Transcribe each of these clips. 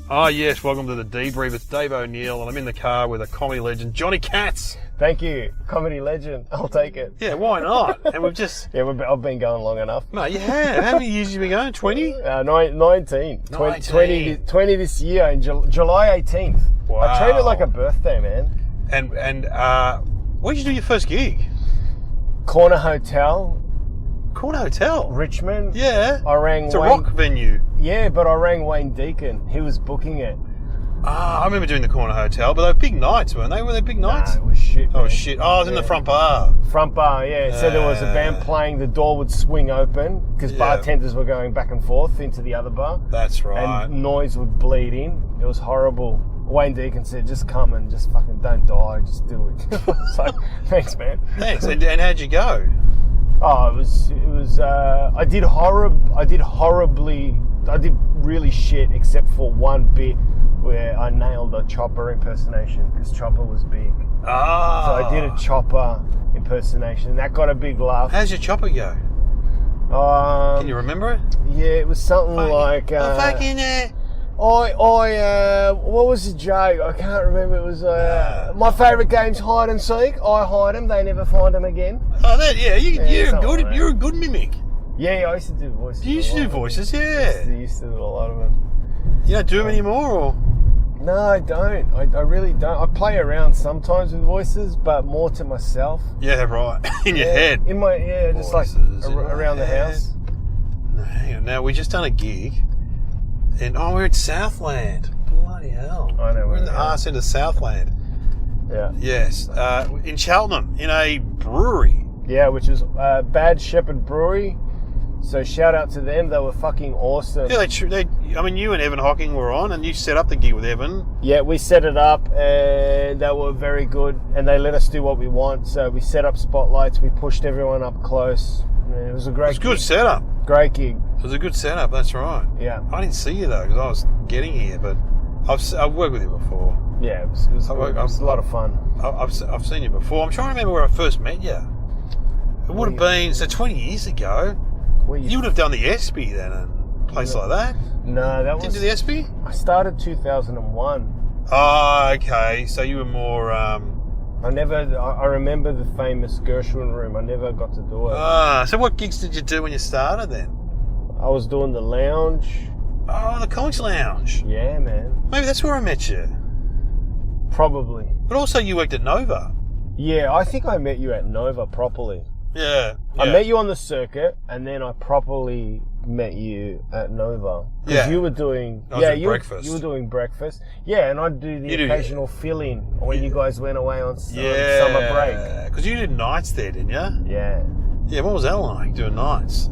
Oh, yes, welcome to the Debrief. It's Dave O'Neill, and I'm in the car with a comedy legend, Johnny Katz. Thank you, comedy legend. I'll take it. Yeah, why not? And we've just... Yeah, I've been going long enough. Mate, you have. How many years have you been going? 20? 19. 20 this year, in July 18th. Wow. I treat it like a birthday, man. And where did you do your first gig? Corner Hotel, Richmond. Yeah. I rang It's a rock venue. Yeah, but I rang Wayne Deacon. He was booking it. I remember doing the Corner Hotel, but they were big nights, weren't they? Were they big nights? Nah, it was shit. Oh, man. shit. Oh, I was in the front bar. Front bar, yeah. So there was a band playing, the door would swing open because bartenders were going back and forth into the other bar. That's right. And noise would bleed in. It was horrible. Wayne Deacon said, just come and just fucking don't die, just do it. I was like, thanks, man. Thanks. And how'd you go? Oh, it was. I did really shit except for one bit where I nailed a Chopper impersonation because Chopper was big. Ah. So I did a Chopper impersonation. That got a big laugh. How's your Chopper go? Can you remember it? Yeah, it was something like. What was the joke? I can't remember. It was my favourite game's hide and seek. I hide them, they never find them again. Oh, you're a good mimic. Yeah, I used to do voices. You used to do voices, yeah. I used to do a lot of them. You don't do them anymore, or? No, I don't. I really don't. I play around sometimes with voices, but more to myself. Yeah, right. In your head. In my just like around the house. No, hang on. Now we just done a gig. And we're at Southland. Bloody hell. I know. We're in the arse end of Southland. Yeah. Yes. In Cheltenham, in a brewery. Yeah, which is Bad Shepherd Brewery. So shout out to them. They were fucking awesome. Yeah, I mean, you and Evan Hocking were on, and you set up the gig with Evan. Yeah, we set it up, and they were very good, and they let us do what we want. So we set up spotlights. We pushed everyone up close. It was a great gig. It was a good setup. Great gig. It was a good setup, that's right. Yeah. I didn't see you, though, because I was getting here, but I've worked with you before. Yeah, it was a lot of fun. I've seen you before. I'm trying to remember where I first met you. It would have been, 20 years ago. You would have done the ESPY then, and a place like that? No, that was... Did you do the ESPY? I started 2001. Oh, okay. So you were more... I remember the famous Gershwin room. I never got to do it. So what gigs did you do when you started then? I was doing the lounge. Oh, the College Lounge. Yeah, man. Maybe that's where I met you. Probably. But also you worked at Nova. Yeah, I think I met you at Nova properly. Yeah. I met you on the circuit, and then I properly met you at Nova. Because you were doing... breakfast. You were doing breakfast. Yeah, and I'd do the occasional fill-in when you guys went away on summer break. Because you did nights there, didn't you? Yeah. Yeah, what was that like, doing nights?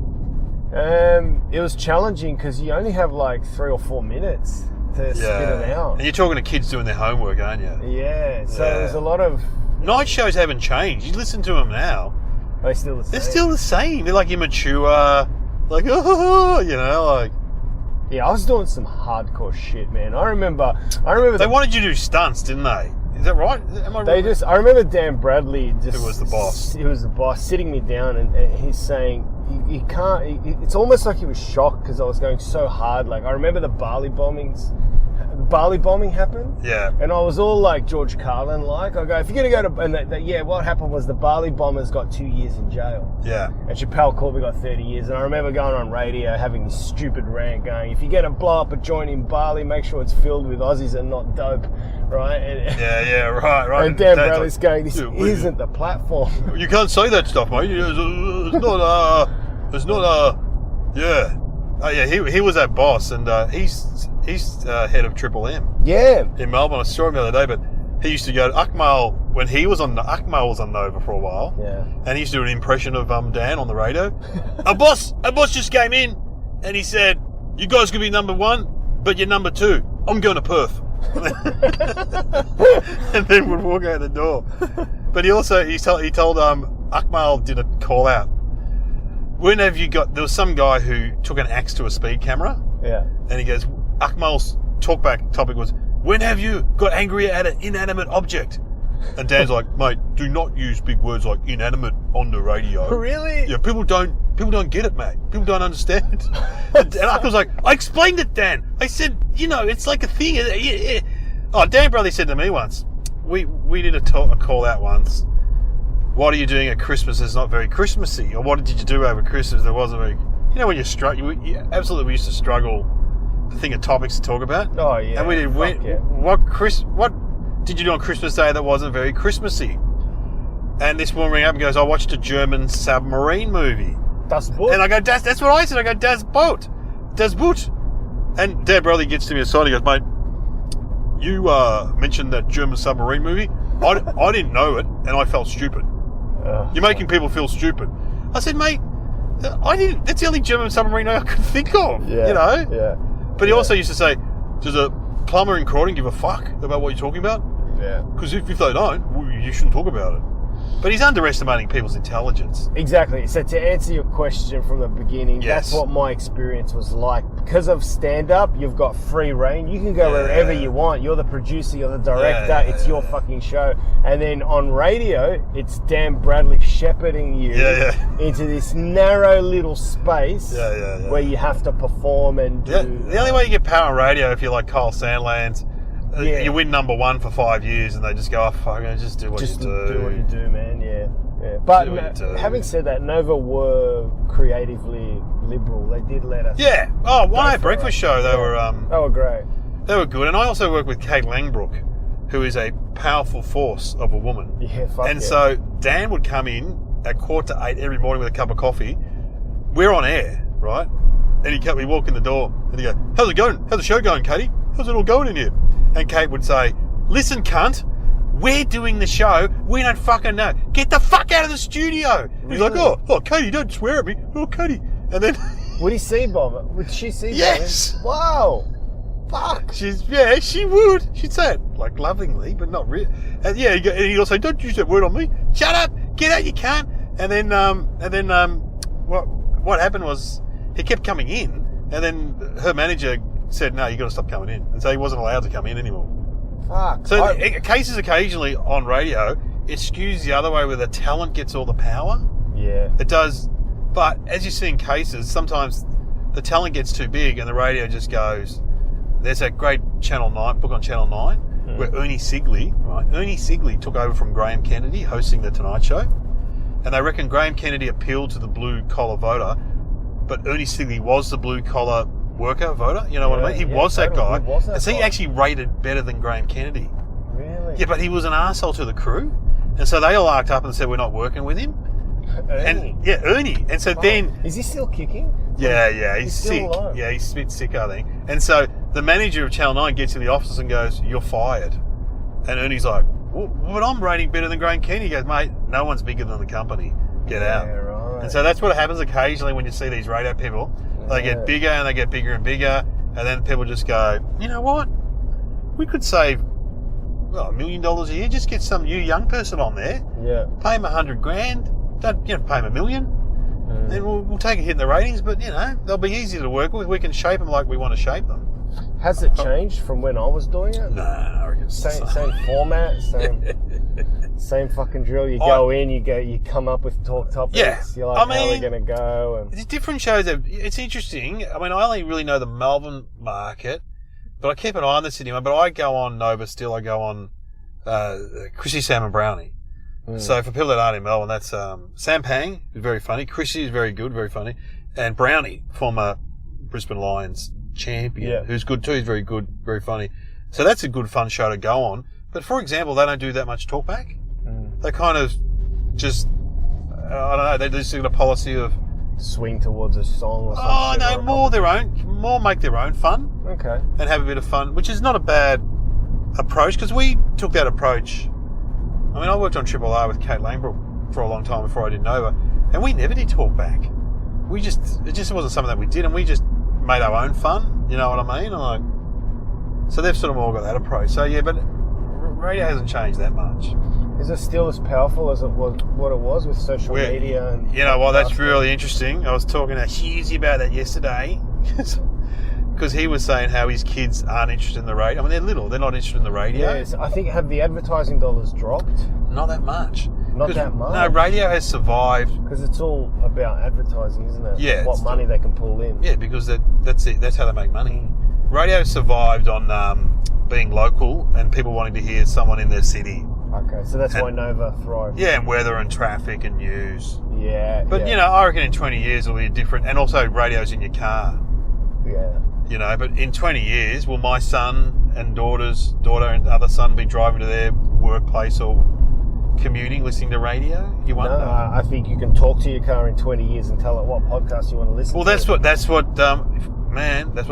It was challenging because you only have like 3 or 4 minutes to spit it out. And you're talking to kids doing their homework, aren't you? Yeah, so there's a lot of... Night shows haven't changed. You listen to them now. They're still the same. They're still the same. They're like immature, like, like... Yeah, I was doing some hardcore shit, man. I remember... They wanted you to do stunts, didn't they? Is that right? Am I right? I remember Dan Bradley just... Who was the boss? He was the boss, sitting me down, and he's saying, he can't... It's almost like he was shocked because I was going so hard. Like, I remember the Bali bombing happened. Yeah. And I was all like George Carlin-like. I go, if you're going to go to... And what happened was the Bali bombers got 2 years in jail. Yeah. And Chappelle Corby got 30 years. And I remember going on radio having this stupid rant going, if you're going to blow up a joint in Bali, make sure it's filled with Aussies and not dope, right? Right. And Dan Bradley's going, this isn't the platform. You can't say that stuff, mate. It's not, yeah. Oh, yeah, he was that boss, and he's head of Triple M. Yeah. In Melbourne. I saw him the other day, but he used to go to Akmal when Akmal was on Nova for a while. Yeah. And he used to do an impression of Dan on the radio. A boss just came in, and he said, "You guys could be number 1, but you're number 2. I'm going to Perth." And then would walk out the door. But he told Akmal did a call out. When have you got... There was some guy who took an axe to a speed camera. Yeah. And he goes... Akmal's talkback topic was, when have you got angry at an inanimate object? And Dan's like, mate, do not use big words like inanimate on the radio. Really? Yeah, people don't people don't get it, mate. People don't understand it. And I was like, I explained it, Dan. I said, it's like a thing. Oh, Dan Bradley said to me once, we did a call out once. What are you doing at Christmas that's not very Christmassy? Or what did you do over Christmas that wasn't very... when you struggle... we used to struggle to think of topics to talk about. Oh, yeah. And we did... What did you do on Christmas Day that wasn't very Christmassy? And this woman rang up and goes, I watched a German submarine movie. Das Boot? And I go, that's what I said. I go, Das Boot. Das Boot. And Dad Bradley gets to me aside and he goes, mate, you mentioned that German submarine movie. I didn't know it and I felt stupid. You're making people feel stupid. I said, mate, I didn't. That's the only German submarine I could think of. Yeah. Yeah. But he also used to say, does a plumber in Croydon give a fuck about what you're talking about? Yeah. Because if they don't, well, you shouldn't talk about it. But he's underestimating people's intelligence. Exactly. So to answer your question from the beginning, yes. That's what my experience was like. Because of stand-up, you've got free reign. You can go wherever you want. You're the producer, you're the director. It's your fucking show. And then on radio, it's Dan Bradley shepherding you into this narrow little space where you have to perform and do... The only way you get power on radio if you're like Karl Sandlands, you win number one for 5 years and they just go, oh, fuck, just do what you do. Just do what you do, man, yeah. But having said that, Nova were creatively liberal. They did let us... Yeah. Oh, One Night Breakfast Show, they were... They were great. They were good. And I also work with Kate Langbrook, who is a powerful force of a woman. Yeah, fuck And so Dan would come in at 7:45 every morning with a cup of coffee. We're on air, right? And we walk in the door and he'd go, how's it going? How's the show going, Katie? How's it all going in here? And Kate would say, listen, cunt, we're doing the show. We don't fucking know. Get the fuck out of the studio. Really? He's like, oh, Katie, don't swear at me. Oh, Katie. And then... Would he C-bomb? Would she C-bomb? Yes. Wow. Fuck. She would. She'd say it, like, lovingly, but not really. And he'd also say, don't use that word on me. Shut up. Get out, you can't. And then, what happened was he kept coming in, and then her manager said, no, you got to stop coming in. And so he wasn't allowed to come in anymore. Fuck. So cases occasionally on radio, it skews the other way where the talent gets all the power. Yeah. It does. But as you see in cases, sometimes the talent gets too big and the radio just goes... There's that great Channel 9, book on Channel 9, where Ernie Sigley took over from Graham Kennedy hosting The Tonight Show. And they reckon Graham Kennedy appealed to the blue-collar voter, but Ernie Sigley was the blue-collar worker voter, you know what I mean? He was that guy. And so he actually rated better than Graham Kennedy. Really? Yeah, but he was an arsehole to the crew. And so they all arced up and said, we're not working with him. Ernie? Ernie. And so then... Is he still kicking? Yeah, he's sick. Still alive. Yeah, he's a bit sick, I think. And so the manager of Channel 9 gets to the office and goes, you're fired. And Ernie's like, well, but I'm rating better than Graham Kennedy. He goes, mate, no one's bigger than the company. Get out. Right. And so that's what happens occasionally when you see these radio people. They get bigger and they get bigger and bigger. And then people just go, you know what? We could save $1 million a year. Just get some new young person on there. Yeah. Pay him $100,000. Don't pay him $1 million. Then we'll take a hit in the ratings, but they'll be easy to work with. We can shape them like we want to shape them. Has it changed from when I was doing it? No, I reckon same format, same fucking drill. You go in, you come up with talk topics. Yeah, you're like, how are we going to go? And... It's different shows. It's interesting. I mean, I only really know the Melbourne market, but I keep an eye on the Sydney one. But I go on Nova still. I go on Chrissy, Sam and Brownie. So for people that aren't in Melbourne, that's Sam Pang, who's very funny. Chrissy is very good, very funny. And Brownie, former Brisbane Lions champion, who's good too. He's very good, very funny. So that's a good, fun show to go on. But for example, they don't do that much talkback. They kind of just, I don't know, they just got a policy of... Swing towards a song or something. Oh, no, more make their own fun. Okay. And have a bit of fun, which is not a bad approach, because we took that approach. I mean, I worked on Triple R with Kate Langbrook for a long time before I did Nova, and we never did talk back. It just wasn't something that we did, and we just made our own fun. You know what I mean? So they've sort of all got that approach. So yeah, but radio hasn't changed that much. Is it still as powerful as it was what it was with social media? And you know, well, that's really interesting. I was talking to Hughesy about that yesterday. Because he was saying how his kids aren't interested in the radio. I mean, they're little. They're not interested in the radio. Yes, I think, have the advertising dollars dropped? Not that much. Not that much. No, radio has survived. Because it's all about advertising, isn't it? Yeah. What money they can pull in. Yeah, because that's it. That's how they make money. Radio survived on being local and people wanting to hear someone in their city. Okay, so that's why Nova thrived. Yeah, and weather and traffic and news. Yeah. But, I reckon in 20 years it'll be different. And also radio's in your car. Yeah. But in 20 years, will my son and daughter and other son be driving to their workplace or commuting, listening to radio? You won't know. I think you can talk to your car in 20 years and tell it what podcast you want to listen to. Well, that's what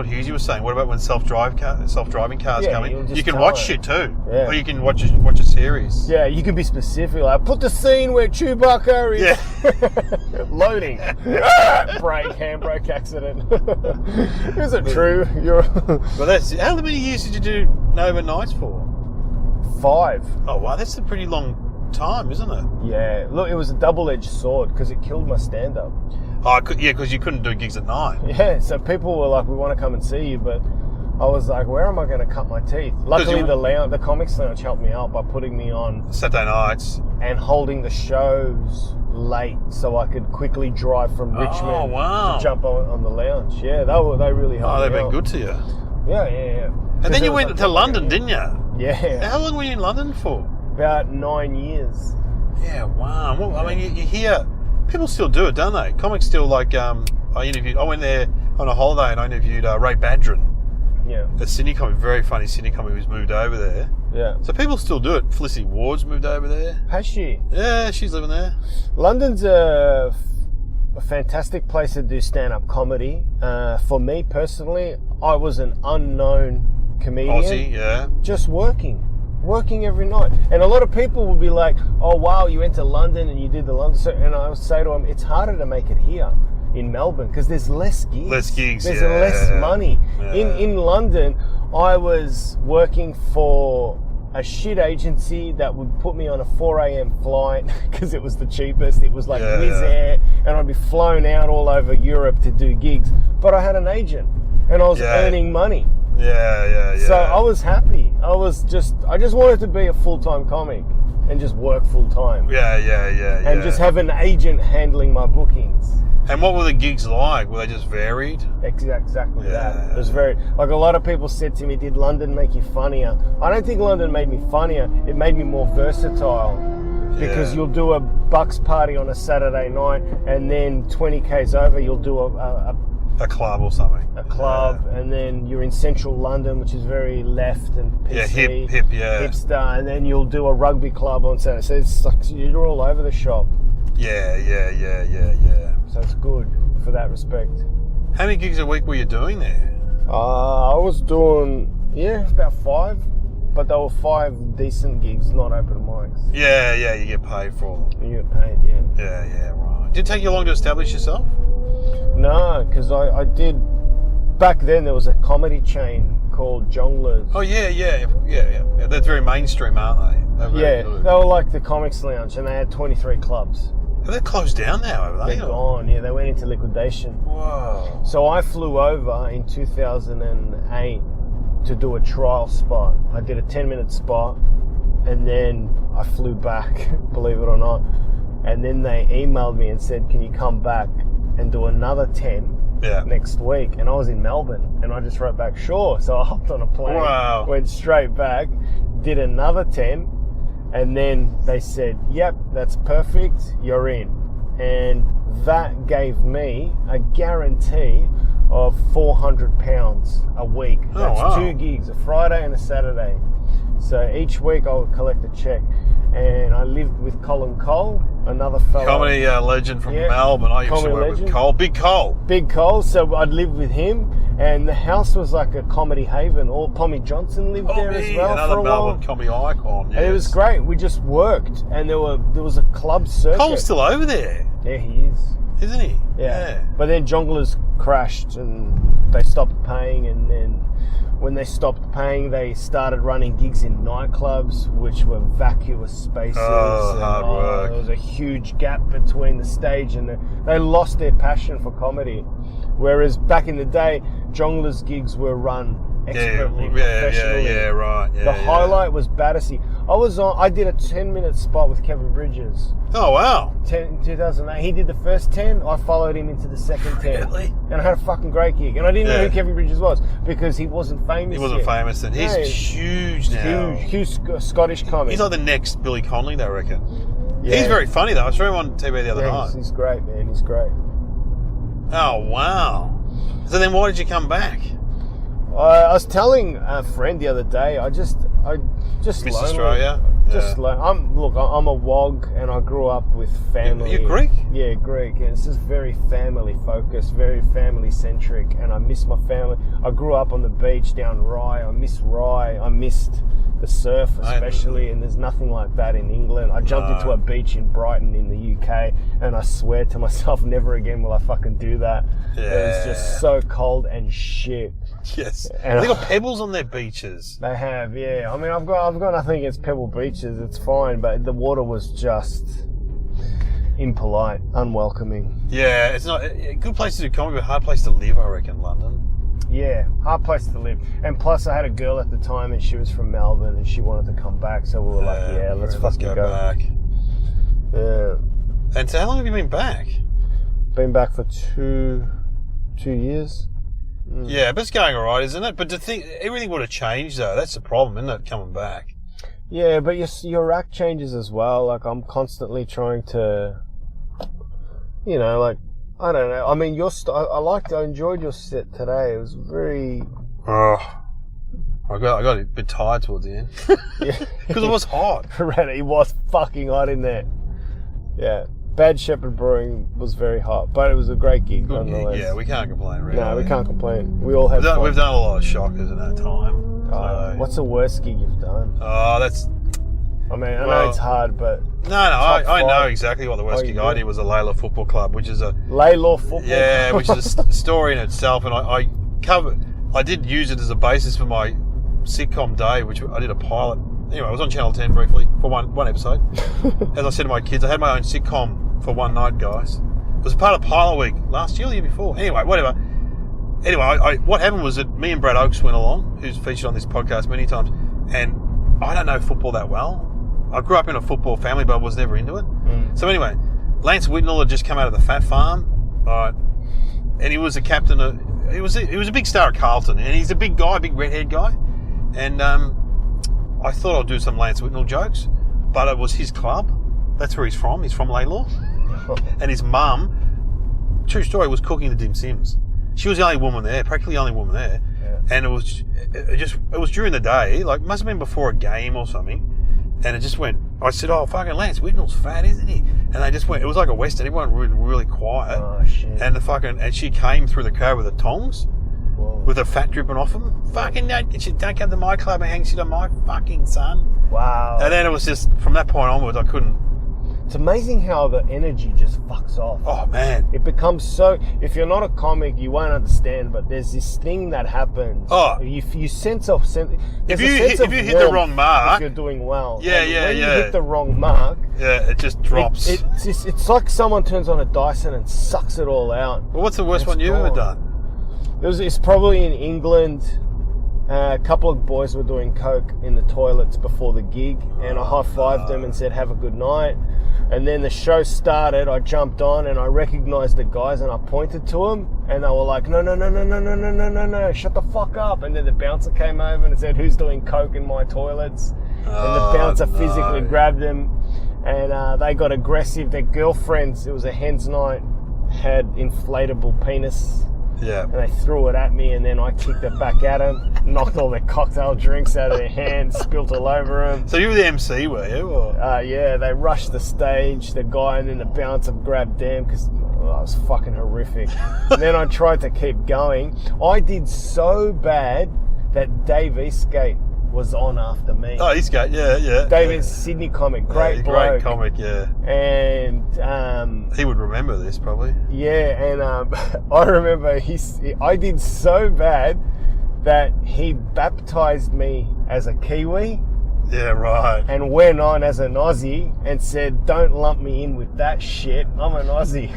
Hughesy was saying. What about when self-driving cars come in? You can watch shit too. Yeah. Or you can watch a series. Yeah, you can be specific. Like, put the scene where Chewbacca is loading. Brake, handbrake accident. Is it true? Well, how many years did you do Nova Nights for? 5. Oh, wow, that's a pretty long time, isn't it? Yeah. Look, it was a double-edged sword because it killed my stand-up. Oh, yeah, because you couldn't do gigs at night. Yeah, so people were like, we want to come and see you, but I was like, where am I going to cut my teeth? Luckily, the Comics Lounge helped me out by putting me on Saturday nights and holding the shows late so I could quickly drive from Richmond to jump on the lounge. Yeah, they really helped me out. They've been good to you. Yeah. And then you went to London, didn't you? Yeah. How long were you in London for? About 9 years. Yeah, wow. Well, I mean, you hear... People still do it, don't they? Comics still I went there on a holiday and I interviewed Ray Badron. Yeah. A Sydney comic, very funny Sydney comic who's moved over there. Yeah. So people still do it. Felicity Ward's moved over there. Has she? Yeah, she's living there. London's a fantastic place to do stand-up comedy. For me personally, I was an unknown comedian. Aussie, yeah. Just working every night. And a lot of people would be like, oh wow, you went to London and you did the London. And I would say to them, it's harder to make it here in Melbourne because there's less gigs. There's less money. Yeah. In London, I was working for a shit agency that would put me on a 4 a.m. flight because it was the cheapest. It was like Wizz Air, and I'd be flown out all over Europe to do gigs. But I had an agent and I was earning money. Yeah. So I was happy. I just wanted to be a full-time comic and just work full-time. Yeah. And just have an agent handling my bookings. And what were the gigs like? Were they just varied? Exactly that. It was very... Like a lot of people said to me, did London make you funnier? I don't think London made me funnier. It made me more versatile. Because you'll do a Bucks party on a Saturday night and then 20 k's over you'll do a club or something. A club, and then you're in central London, which is very left and PC, hipster, and then you'll do a rugby club on Saturday. So it's like you're all over the shop. Yeah. So it's good for that respect. How many gigs a week were you doing there? I was doing about 5, but they were 5 decent gigs, not open mics. Yeah, you get paid for them. You get paid, Yeah, right. Did it take you long to establish yourself? No, because I did. Back then, there was a comedy chain called Jongleurs. Oh yeah. They're very mainstream, aren't they? They were like the Comics Lounge, and they had 23 clubs. They're closed down now, haven't they? They're gone. Yeah, they went into liquidation. Whoa. So I flew over in 2008 to do a trial spot. I did a 10-minute spot, and then I flew back. Believe it or not. And then they emailed me and said, "Can you come back and do another 10 next week?" And I was in Melbourne, and I just wrote back, "Sure." So I hopped on a plane, went straight back, did another 10, and then they said, "Yep, that's perfect, you're in." And that gave me a guarantee of £400 a week. That's 2 gigs, a Friday and a Saturday. So each week I would collect a check. And I lived with Colin Cole, another fellow. Comedy legend from Melbourne. I used to work with Cole. Big Cole. So I'd live with him, and the house was like a comedy haven. All Pommy Johnson lived there as well another for a Melbourne while. comedy icon. Yes. And it was great. We just worked, and there was a club circuit. Cole's still over there. Yeah, he is. Isn't he? Yeah. But then Jongleurs crashed, and they stopped paying, and then when they stopped paying, they started running gigs in nightclubs, which were vacuous spaces. Hard work. There was a huge gap between the stage, and they lost their passion for comedy. Whereas back in the day, Jongleurs gigs were run expertly, professionally. Right. The highlight was Battersea. I did a 10-minute spot with Kevin Bridges. Oh, wow. In 2008. He did the first 10. I followed him into the second 10. Really? And I had a fucking great gig. And I didn't know who Kevin Bridges was because he wasn't famous. He wasn't famous then. He's huge now. Huge Scottish comic. He's like the next Billy Connolly, they reckon. Yeah. He's very funny, though. I saw him on TV the other night. He's great, man. He's great. Oh, wow. So then why did you come back? I was telling a friend the other day, I just Miss lonely. Australia? Just I'm a WOG and I grew up with family. You're Greek? Yeah, Greek. And it's just very family focused, very family centric, and I miss my family. I grew up on the beach down Rye. I miss Rye. I missed the surf especially, and there's nothing like that in England. I jumped into a beach in Brighton in the UK, and I swear to myself, never again will I fucking do that. Yeah. It was just so cold and shit. Yes. And They got pebbles on their beaches. They have, yeah. I mean, I've got nothing against pebble beaches. It's fine, but the water was just impolite, unwelcoming. Yeah, it's not a good place to do comedy, but a hard place to live, I reckon, London. Yeah, hard place to live. And plus, I had a girl at the time, and she was from Melbourne, and she wanted to come back. So we were like, "Yeah, let's fucking go back." Yeah. And so, how long have you been back? Been back for two years. Yeah, but it's going all right, isn't it? But to think everything would have changed, though. That's the problem, isn't it? Coming back. Yeah, but your act changes as well. Like, I'm constantly trying to, like, I don't know. I mean, I enjoyed your set today. It was very... Oh, I got a bit tired towards the end. Yeah. Because it was hot. It was fucking hot in there. Yeah. Bad Shepherd Brewing was very hot, but it was a great gig nonetheless. Yeah, we can't complain, really. No, we can't complain. We all have We've done a lot of shockers in that time. What's the worst gig you've done? Oh, that's... I mean, I know it's hard, but... No, I know exactly what the worst gig I did was a Layla Football Club, which is a... Layla Football Yeah, Club. which is a story in itself, and I did use it as a basis for my sitcom day, which I did a pilot. Anyway, I was on Channel 10 briefly for one episode. As I said to my kids, I had my own sitcom for one night, guys. It was part of Pilot Week last year or the year before. Anyway, whatever. Anyway, what happened was that me and Brad Oakes went along, who's featured on this podcast many times, and I don't know football that well. I grew up in a football family, but I was never into it. So anyway, Lance Whitnell had just come out of the Fat Farm, right? And he was a captain of... He was a big star at Carlton, and he's a big guy, big redhead guy. And I thought I'd do some Lance Whitnell jokes, but it was his club. That's where he's from. He's from Laylaw. And his mum, true story, was cooking the dim sims. She was the only woman there, practically the only woman there. Yeah. And it was during the day, like must have been before a game or something. And it just went, I said, oh, fucking Lance Whitnell's fat, isn't he? And they just went, it was like a Western, everyone really, really quiet. Oh, shit. And she came through the crowd with the tongs. Whoa. With the fat dripping off him. Fucking don't come to my club and hang shit on my fucking son. Wow. And then it was just, from that point onwards, I couldn't. It's amazing how the energy just fucks off. Oh, man. It becomes so... If you're not a comic, you won't understand, but there's this thing that happens. Oh. You sense of... If you hit the wrong mark... If you're doing well. Yeah. When you hit the wrong mark... Yeah, it just drops. It's like someone turns on a Dyson and sucks it all out. Well, what's the worst one you've ever done? It's probably in England. A couple of boys were doing coke in the toilets before the gig, and I high-fived them and said, have a good night. And then the show started, I jumped on and I recognized the guys and I pointed to them, and they were like, no, shut the fuck up. And then the bouncer came over and said, who's doing coke in my toilets? And the bouncer physically grabbed them, and they got aggressive. Their girlfriends, it was a hen's night, had inflatable penis. Yeah. And they threw it at me, and then I kicked it back at them, knocked all their cocktail drinks out of their hands, spilt all over them. So you were the MC, were you? Or? Yeah, they rushed the stage, the guy, and then the bouncer grabbed them, because it was fucking horrific. And then I tried to keep going. I did so bad that Dave Eastgate was on after me. Oh, Eastgate, yeah. David's Sydney comic, great bloke. Great comic, yeah. And he would remember this probably. Yeah, and I remember I did so bad that he baptised me as a Kiwi. Yeah, right. And went on as an Aussie and said, don't lump me in with that shit. I'm an Aussie.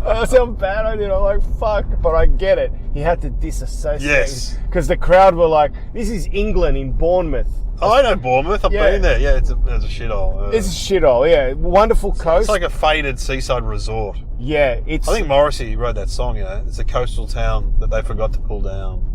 That's how bad I did. I'm like, fuck. But I get it. He had to disassociate. Yes. Because the crowd were like, this is England in Bournemouth. Oh, I know Bournemouth. I've been there. Yeah, it's a shithole. It's a shithole, yeah. Wonderful coast. It's like a faded seaside resort. Yeah, I think Morrissey wrote that song, It's a coastal town that they forgot to pull down.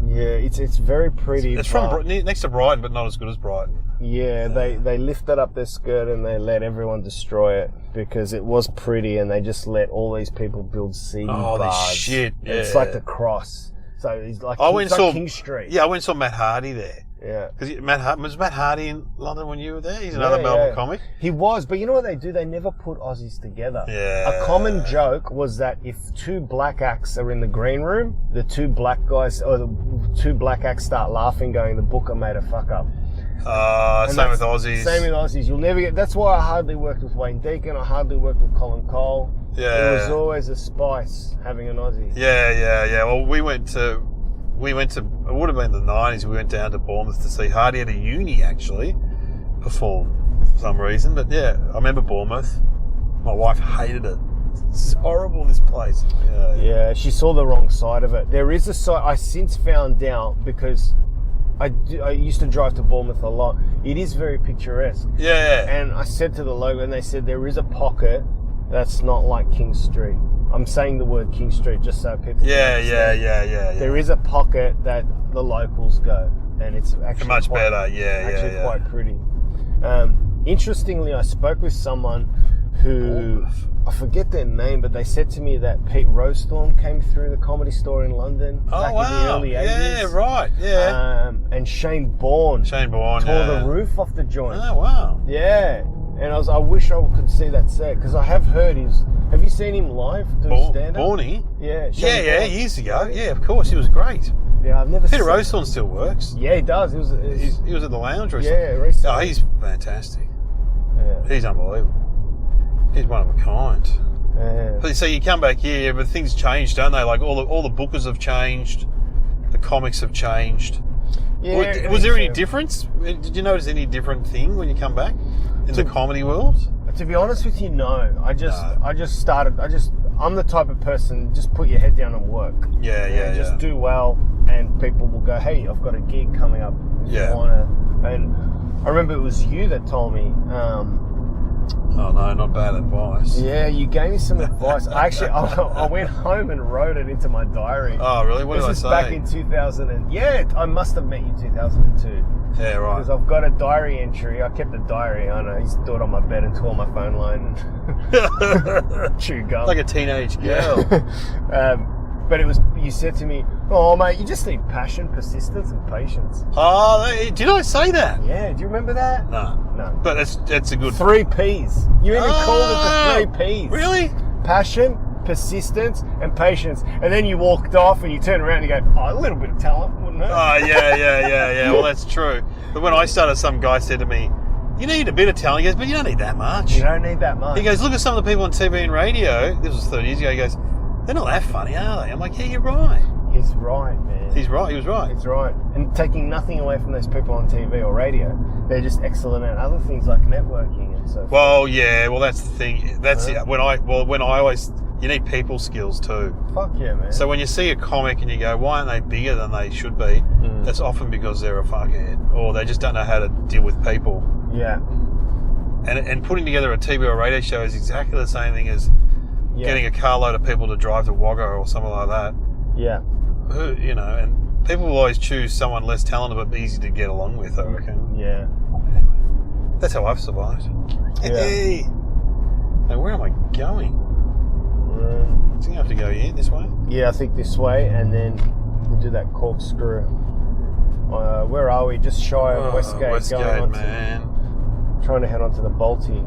Yeah, it's very pretty. It's from next to Brighton, but not as good as Brighton. Yeah, they lifted up their skirt and they let everyone destroy it because it was pretty, and they just let all these people build seedy bars. This shit. Yeah. It's like the Cross. So it's like, King Street. Yeah, I went and saw Matt Hardy there. Yeah. Because was Matt Hardy in London when you were there? He's another Melbourne comic. He was, but you know what they do? They never put Aussies together. Yeah. A common joke was that if two black acts are in the green room, the two black guys or the two black acts start laughing, going, "The booker made a fuck up." Same with Aussies. Same with Aussies. You'll never get. That's why I hardly worked with Wayne Deacon. I hardly worked with Colin Cole. Yeah. It was always a spice having an Aussie. Yeah. Well, we went to. It would have been the 90s. We went down to Bournemouth to see Hardy at a uni actually perform for some reason. But yeah, I remember Bournemouth. My wife hated it. This is horrible, this place. Yeah, she saw the wrong side of it. There is a side I since found out because I used to drive to Bournemouth a lot. It is very picturesque. Yeah. And I said to the local, and they said there is a pocket that's not like King Street. I'm saying the word King Street just so people Yeah. There is a pocket that the locals go, and it's actually much better. Yeah. Quite pretty. Interestingly, I spoke with someone who I forget their name, but they said to me that Pete Rowstorm came through the Comedy Store in London back in the early 80s. Yeah, right. Yeah. And Shane Bourne tore the roof off the joint. Oh wow. Yeah. And I wish I could see that set because I have heard his. Have you seen him live do stand-up? Borny? Yeah. Yeah, years ago. Yeah, of course, he was great. Yeah, I've never Peter seen. Rowstorm still works. Yeah, he does. He was at the Lounge recently. Yeah, recently. Oh, he's fantastic. Yeah. He's unbelievable. He's one of a kind. Yeah. But so you come back here, but things change, don't they? Like all the bookers have changed, the comics have changed. Yeah. Was there any difference? Did you notice any different thing when you come back in the comedy world? To be honest with you, no. I'm the type of person, just put your head down and work. Yeah. Just do well, and people will go, "Hey, I've got a gig coming up. If you wanna." And I remember it was you that told me. Oh no, not bad advice. Yeah, you gave me some advice. Actually, I went home and wrote it into my diary. Oh really? What did I say? This is back in 2000 I must have met you 2002. Yeah, right. Because I've got a diary entry. I kept a diary. I know. I used to do it on my bed and tore my phone line and chew gum. Like a teenage girl. But it was. You said to me, "Oh, mate, you just need passion, persistence, and patience." Oh, did I say that? Yeah. Do you remember that? No. But that's a good 3 P's. You even called it the 3 P's. Really? Passion, persistence, and patience. And then you walked off and you turned around and you go, "Oh, a little bit of talent, wouldn't it?" Oh, yeah. Well, that's true. But when I started, some guy said to me, "You need a bit of talent." He goes, "But you don't need that much." You don't need that much. He goes, "Look at some of the people on TV and radio." This was 30 years ago. He goes, "They're not that funny, are they?" I'm like, "Yeah, you're right." He's right, man. He's right. He was right. He's right. And taking nothing away from those people on TV or radio, they're just excellent at other things like networking and so forth. Well, yeah. Well, that's the thing. That's it. When I always, you need people skills too. Fuck yeah, man. So when you see a comic and you go, "Why aren't they bigger than they should be?" That's often because they're a fuckhead or they just don't know how to deal with people. Yeah. And putting together a TV or radio show is exactly the same thing as getting a carload of people to drive to Wagga or something like that. Yeah. And people will always choose someone less talented but easy to get along with, I reckon. Yeah. Anyway, that's how I've survived. Yeah. Hey! Now, where am I going? I think I have to go here, this way? Yeah, I think this way, and then we'll do that corkscrew. Where are we? Just shy of Westgate. Westgate, man. Trying to head onto the Balti.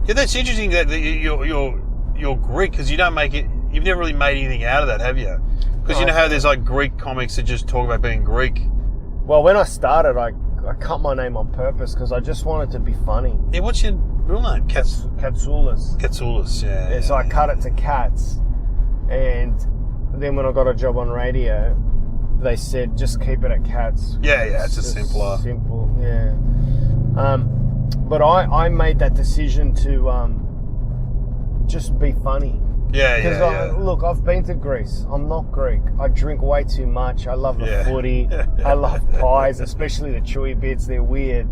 Yeah, that's interesting that you're Greek, because you don't make it... You've never really made anything out of that, have you? Because you know how there's like Greek comics that just talk about being Greek. Well, when I started, I cut my name on purpose because I just wanted to be funny. Yeah, what's your real name? Katzoulis. Katzoulis, yeah. So I cut it to Katz. And then when I got a job on radio, they said, just keep it at Katz. Yeah, it's just simpler. Simple, yeah. But I made that decision to just be funny. Yeah, Because look, I've been to Greece. I'm not Greek. I drink way too much. I love the footy. I love pies, especially the chewy bits. They're weird,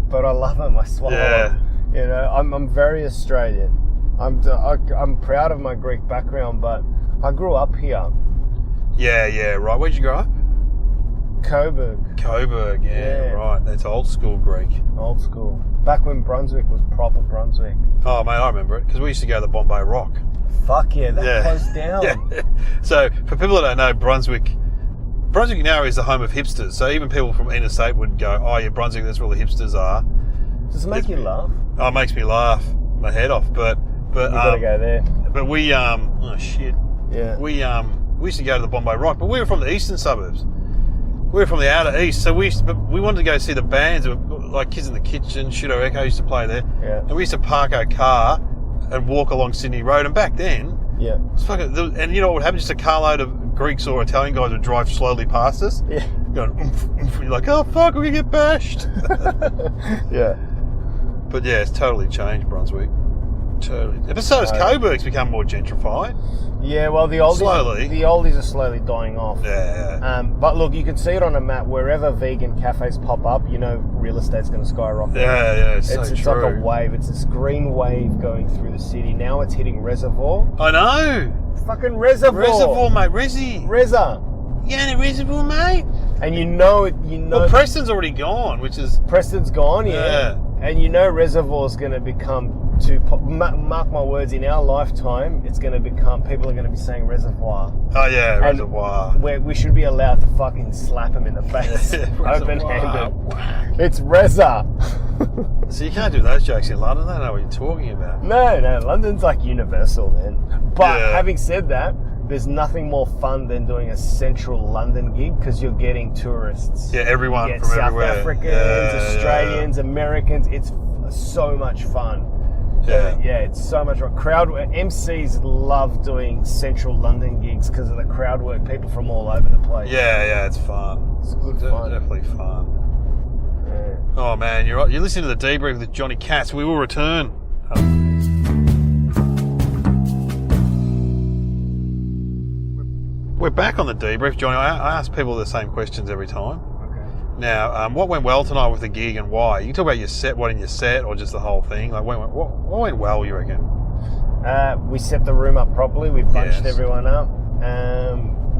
but I love them. I swallow them. You know, I'm very Australian. I'm proud of my Greek background, but I grew up here. Yeah, right. Where'd you grow up? Coburg, yeah, right. That's old school Greek. Old school. Back when Brunswick was proper Brunswick. Oh, mate, I remember it because we used to go to the Bombay Rock. Fuck yeah, that closed down. Yeah. So, for people that don't know, Brunswick now is the home of hipsters. So even people from interstate would go, oh yeah, Brunswick, that's where the hipsters are. Does it make you laugh? Oh, it makes me laugh my head off. But you gotta go there. But we oh shit. Yeah. We used to go to the Bombay Rock, but we were from the eastern suburbs. We were from the outer east, so we wanted to go see the bands, like Kids in the Kitchen, Shudo Echo used to play there. Yeah. And we used to park our car and walk along Sydney Road. And back then, it's fucking. And you know what would happen? Just a carload of Greeks or Italian guys would drive slowly past us. Yeah. Going, oomph, oomph. You're like, oh fuck, we're gonna get bashed. Yeah. But yeah, it's totally changed, Brunswick. Totally. But so has Coburg's become more gentrified. Yeah, well, the oldies are slowly dying off. Yeah. But look, you can see it on a map. Wherever vegan cafes pop up, you know real estate's going to skyrocket. Yeah, it's it's true. like a wave. It's this green wave going through the city. Now it's hitting Reservoir. I know. Fucking Reservoir. Reservoir, mate. Resi. Yeah, the Reservoir, mate. And you know. Well, Preston's already gone, which is... Preston's gone, yeah. And you know Reservoir's going to become... mark my words, in our lifetime, it's going to become... People are going to be saying Reservoir. Oh, yeah, Reservoir. We should be allowed to fucking slap them in the face. Open-handed. It's Reza. So you can't do those jokes in London. They don't know what you're talking about. No. London's like universal, man. But having said that, there's nothing more fun than doing a central London gig because you're getting tourists. Yeah, everyone from South everywhere. South Africans, Australians, Americans. It's so much fun. Yeah, it's so much fun. MCs love doing central London gigs because of the crowd work. People from all over the place. Yeah, it's fun. It's good fun. Definitely fun. Yeah. Oh man, you're listening to the Debrief with Johnny Katz. We will return. We're back on the Debrief, Johnny. I ask people the same questions every time. Okay. Now, what went well tonight with the gig and why? You can talk about your set, what in your set, or just the whole thing. Like, what went well, you reckon? We set the room up properly. We bunched everyone up.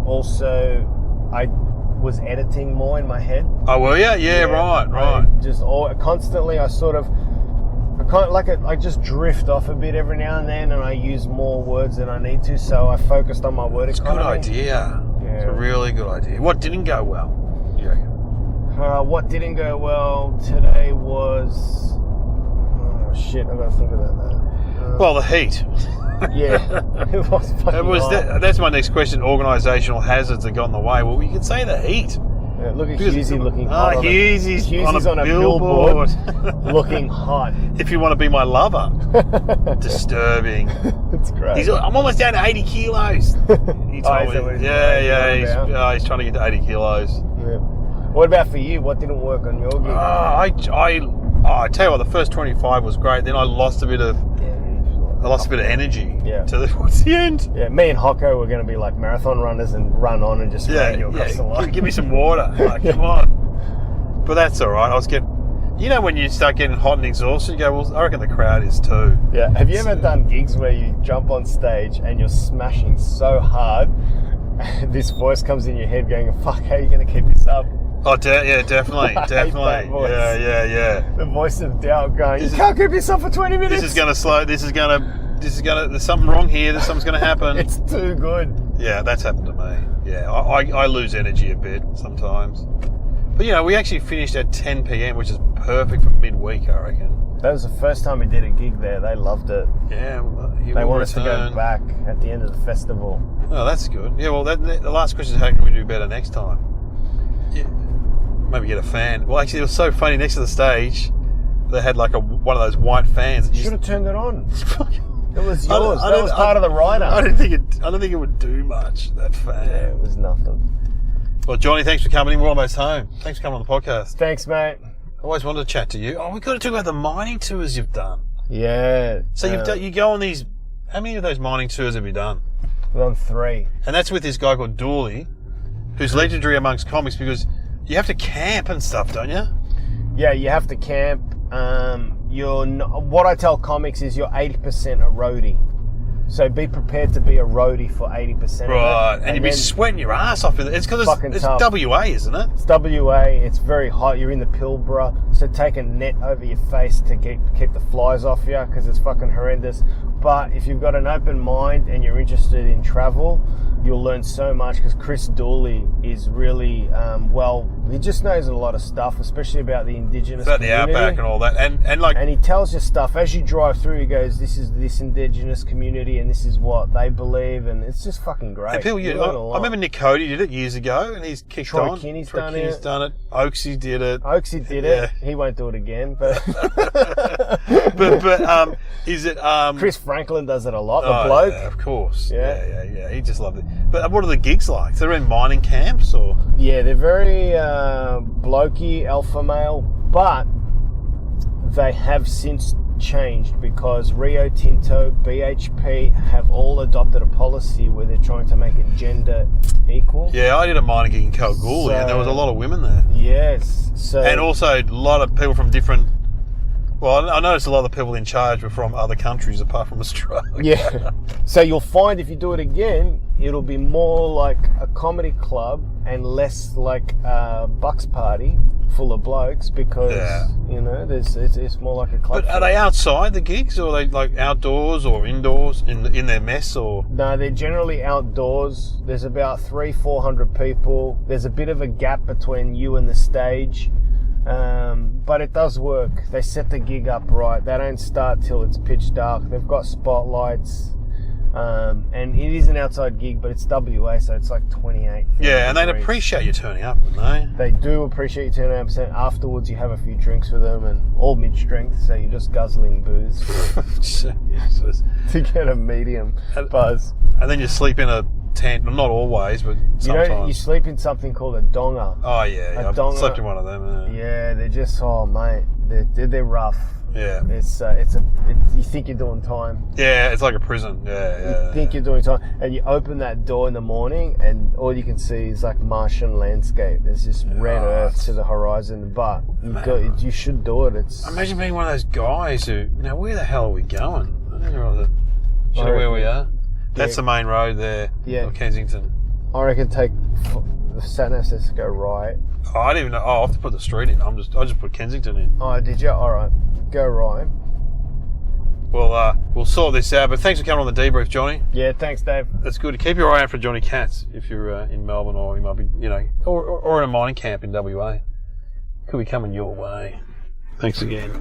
Also, I was editing more in my head. Oh, were you? Yeah, right. Constantly, I just drift off a bit every now and then, and I use more words than I need to, so I focused on my word economy. It's a good idea. Yeah. It's a really good idea. What didn't go well, you reckon? What didn't go well today was... Oh, shit, I've got to think about that. Well, the heat. Yeah, it was fucking hot. That's my next question. Organisational hazards that got in the way. Well, you can say the heat. Yeah, look at Hughesy looking hot. Hughesy's on a billboard. Looking hot. If you want to be my lover. Disturbing. It's great. I'm almost down to 80 kilos. He told me. He's trying to get to 80 kilos. Yeah. What about for you? What didn't work on your gig? I tell you what, the first 25 was great. Then I lost a bit of energy towards the end. Yeah, me and Hocko were going to be like marathon runners and run on and just run you across the line. Give me some water. Like, come on. But that's all right. You know when you start getting hot and exhausted, you go, well, I reckon the crowd is too. Yeah. Have you ever done gigs where you jump on stage and you're smashing so hard, this voice comes in your head going, fuck, how are you going to keep this up? Oh, definitely. Yeah. The voice of doubt going, you can't keep this up for 20 minutes. This is going to slow, there's something wrong here, something's going to happen. It's too good. Yeah, that's happened to me. Yeah, I lose energy a bit sometimes. But, you know, we actually finished at 10 p.m, which is perfect for midweek, I reckon. That was the first time we did a gig there. They loved it. Yeah. They want us to go back at the end of the festival. Oh, that's good. Yeah, well, the last question is how can we do better next time? Yeah. Maybe get a fan. Well, actually, it was so funny. Next to the stage, they had like one of those white fans. You should have turned it on. It was yours. That was part of the rider. I don't think it would do much, that fan. Yeah, it was nothing. Well, Johnny, thanks for coming in. We're almost home. Thanks for coming on the podcast. Thanks, mate. I always wanted to chat to you. Oh, we've got to talk about the mining tours you've done. Yeah. So you go on these How many of those mining tours have you done? We've done 3. And that's with this guy called Dooley, who's legendary amongst comics because you have to camp and stuff, don't you? Yeah, you have to camp. What I tell comics is you're 80% a roadie. So be prepared to be a roadie for 80% of it. Right, and you'd be sweating your ass off. It's because it's tough. WA, isn't it? It's WA, it's very hot, you're in the Pilbara, so take a net over your face to keep the flies off you, because it's fucking horrendous. But if you've got an open mind and you're interested in travel, you'll learn so much, because Chris Dooley is really, he just knows a lot of stuff, especially about the indigenous community. About the outback and all that. And he tells you stuff. As you drive through, he goes, this is this indigenous community and this is what they believe, and it's just fucking great. I remember Nick Cody did it years ago, and he's kicked Troy on. Kinney's Troy done Kinney's it. done it. Oaksy did it. Yeah. He won't do it again, but... but is it... Chris Franklin does it a lot, the bloke. Yeah, of course. Yeah. He just loved it. But what are the gigs like? They're in mining camps, or...? Yeah, they're very blokey, alpha male, but they have since changed because Rio Tinto, BHP have all adopted a policy where they're trying to make it gender equal. Yeah, I did a mining gig in Kalgoorlie, and there was a lot of women there. Yes. And also a lot of people from different... Well, I noticed a lot of the people in charge were from other countries apart from Australia. Yeah. So you'll find if you do it again, it'll be more like a comedy club and less like a bucks party full of blokes because, it's more like a club. But are they outside the gigs, or are they like outdoors or indoors in their mess, or? No, they're generally outdoors. There's about 300-400 people. There's a bit of a gap between you and the stage. But it does work. They set the gig up right. They don't start till it's pitch dark. They've got spotlights. And it is an outside gig, but it's WA, so it's like 28. Yeah, and they'd appreciate you turning up, wouldn't they? They do appreciate you turning up. So afterwards, you have a few drinks with them, and all mid-strength, so you're just guzzling booze Jesus. to get a medium buzz. And then you sleep in a tent, not always, but sometimes. You sleep in something called a donga. Oh, yeah. I've slept in one of them. Yeah, they're just, mate, they're rough. Yeah. You think you're doing time. Yeah, it's like a prison. Yeah. You think you're doing time, and you open that door in the morning, and all you can see is like Martian landscape. There's just red earth to the horizon, but you should do it. Imagine being one of those guys who, now where the hell are we going? I don't know where we are. That's the main road there. Yeah. Kensington. I reckon the sat-nav says to go right. Oh, I didn't even know. I have to put the street in. I just put Kensington in. Oh, did you? All right. Go right. We'll sort this out, but thanks for coming on the debrief, Johnny. Yeah, thanks, Dave. That's good. Keep your eye out for Johnny Katz if you're in Melbourne, or you might be, or in a mining camp in WA. Could be coming your way. Thanks again.